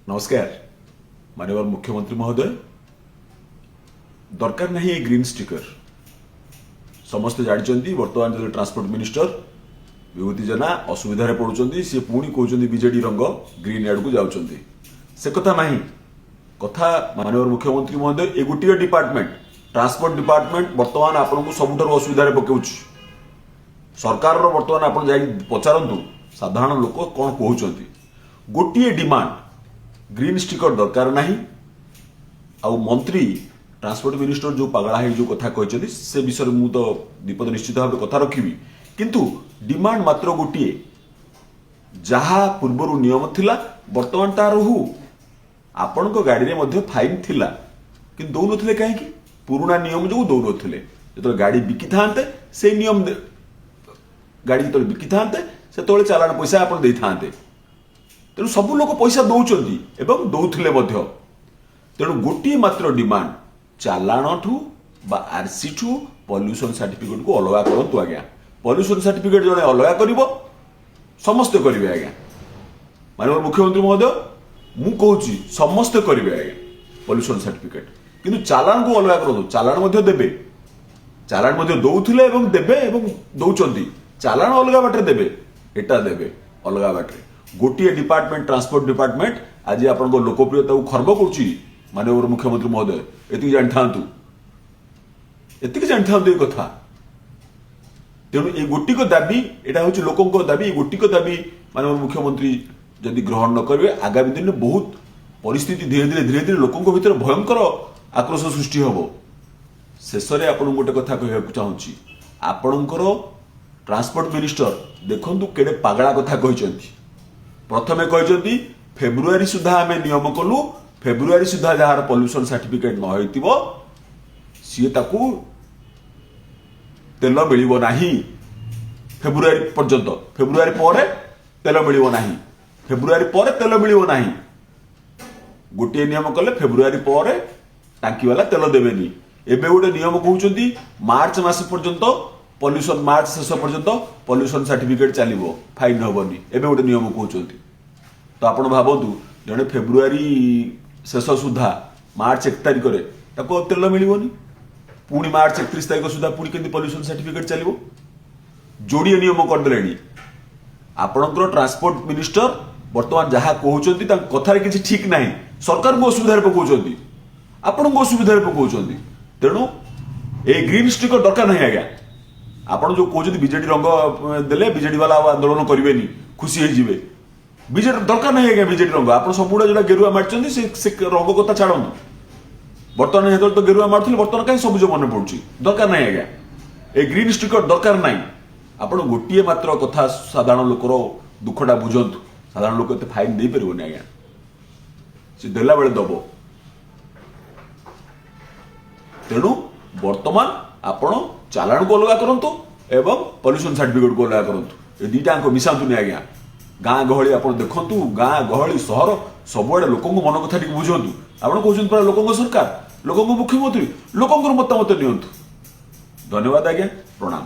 नमस्कार माननीय मुख्यमंत्री महोदय दरकार नहीं ये ग्रीन स्टिकर समस्ते जानते बर्तमान जो ट्रांसपोर्ट मिनिस्टर विभूति जेना असुविधा पड़ुंट सी पुणी कहते बीजेडी रंग ग्रीन एड को जाऊँच से कथा नहीं कथा माननीय मुख्यमंत्री महोदय ये गोटे डिपार्टमेंट ट्रांसपोर्ट डिपार्टमेंट बर्तमान आपको सबुठ असुविधा पकाऊ सरकार बर्तमान आप पचारतु साधारण लोक कौन कहते गोटे डिमांड ग्रीन स्टिकर दरकार नहीं आ मंत्री ट्रांसपोर्ट मिनिस्टर जो पगड़ा है जो कथा कहते से विषय मु तो दीपद निश्चित भाव कथा रखी किंतु डिमांड मात्र गोटे जहाँ पूर्वर नियम थिला बर्तमान तार हु आपण गाड़ी में फाइन थिला कि दौन थे कहीं पुराना नियम जो दौन थे जो गाड़ी बिकी था से नियम गाड़ी जो बिकी था से चालान पैसा आप तेणु सब लोग पैसा दौरान दौले तेणु गोटे मात्र डिमांड चालाण ठू आरसी ठू पॉल्यूशन सर्टिफिकेट को अलग करूँ आज्ञा पॉल्यूशन सर्टिफिकेट जड़े अलग कर समस्ते करेंगे आज्ञा माननीय मुख्यमंत्री महोदय मु कहूँ समस्ते करेंगे आज्ञा पॉल्यूशन सर्टिफिकेट किंतु चालाण को अलग करूँ चालाण देवे चालाण दौले देवे दौरान चालाण अलग बाटे देवे एटा देवे अलग बाटे गोटे डिपार्टमेंट ट्रांसपोर्ट डिपार्टमेंट आज आप लोकप्रियता को खर्ब करुच्ची माननीय मुख्यमंत्री महोदय ये जानी था ये कथा तेणु ये गोटिक दाबी यहाँ हूँ लोकों दाबी गोटिक दाबी माननीय मुख्यमंत्री जदि ग्रहण न करेंगे आगामी दिन में बहुत परिस्थिति धीरे धीरे लोकों भीतर भयंकर आक्रोश सृष्टि हम शेष में आपको गोटे कथा कहना चाहूँगी आपणकर ट्रांसपोर्ट मिनिस्टर देखु केड़े पागला कथा कहते प्रथमे कहते फेब्रुआरी सुधा आम नियम कलु फेब्रुआरी सुधा जार पॉल्यूशन सर्टिफिकेट न सी तेल मिल ना फेब्रुआरी पर्यंत फेब्रुआरी पर तेल मिल ना फेब्रुआरी पर तेल मिल ना गोटे नियम कले फेब्रुआरी पर टांकी वाला तेल देवेनी एबे गोटे नियम कहते मार्च मास पर्यंत पॉल्यूशन मार्च शेष पर्यंत पॉल्यूशन सर्टिफिकेट चलो फाइन हेनी एवं गोटे नियम कहते तो आप भावतु जड़े फेब्रुआरी शेष सुधा मार्च 1 तारिख में तेल मिलनी पुणी मार्च 31 तारिख सुधा पुणी के पॉल्यूशन सर्टिफिकेट चलो जोड़े नियम करदे आपणकर ट्रांसपोर्ट मिनिस्टर बर्तमान जहाँ कहते कथार किसी ठीक ना सरकार को असुविधा पकाउं आपण को असुविधा पकाउं तेणु ए ग्रीन स्टिकर दरकार नहीं आज्ञा आपड़ जो कहते बीजेडी रंग देले बीजेडी वाला आंदोलन करेंगे खुशी हो बीजेडी दरकार नहीं आज्ञा बीजेडी रंग आप सब जो गेरुआ मार्च से रंग कथा छाड़ू बर्तमान जो तो गेरुआ मार्च बर्तमान कहीं सबुज मन पड़ुची दरकार नहीं आज्ञा ए ग्रीन स्टिकर दरकार नहीं आप गोटे मात्र कथा साधारण लोकर दुखटा बुझंतु साधारण लोक एत फाइन दे पारे आज्ञा से देला बेले दब तेणु बर्तमान आपण चालाण को अलग करूँ एवं पॉल्यूशन सर्टिफिकेट को अलग करूँ ये दुईटा मिसातुनि आज्ञा गाँ गहली आप देखु गाँ गहली सहर सबुआड़े लोकों मन कथा बुझंतु आप कहते लोकों सरकार लोकों मुख्यमंत्री लोकों मतामत नियंतु धन्यवाद आज्ञा प्रणाम।